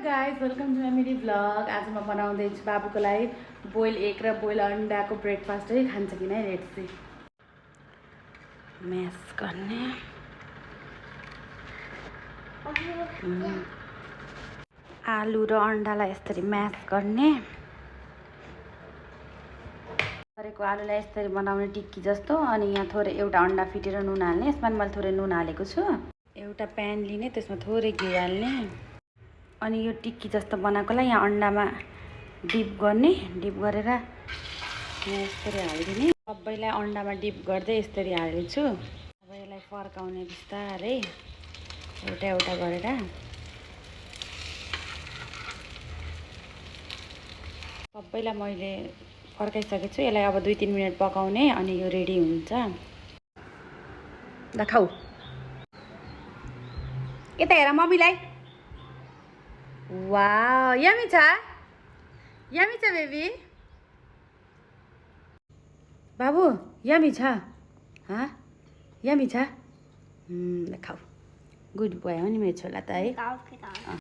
Guys, welcome to my mini vlog. आज म बनाउँदैछु बाबुको लागि बोइल एग र बोइल अन्डाको ब्रेकफास्टै खान्छ कि नै रेड सी म्यास गर्ने आलु र अन्डालाई यसरी म्यास गर्ने गरेको आलुलाई यसरी बनाउने टिक्की जस्तो। अनि यहाँ थोरै एउटा अन्डा फिटेर नुन हाल्ने। यसमा मैले थोरै नुन हालेको छु। एउटा प्यान लिने, त्यसमा थोरै घिउ हाल्ने अनि यो टिक्की जस्तो बनाएकोलाई यहाँ अन्डामा डिप गर्ने। डिप गरेर यहाँ यसरी हालिदिने। सबैलाई अन्डामा डिप गर्दै यसरी हाल्छु। अब यसलाई फर्काउने बिस्तारै एउटा एउटा गरेर। सबैलाई मैले फर्काइसकेको छु। यसलाई अब 2-3 मिनट पकाउने अनि यो रेडी हुन्छ। ल खाऊ। यता हेर मम्मीलाई। वाउ, यम्मी छ। यम्मी छ बेबी। बाबु यम्मी छ। यम्मी छ। ल खाऊ। गुड बोय हो नि मेरो छोरा त है।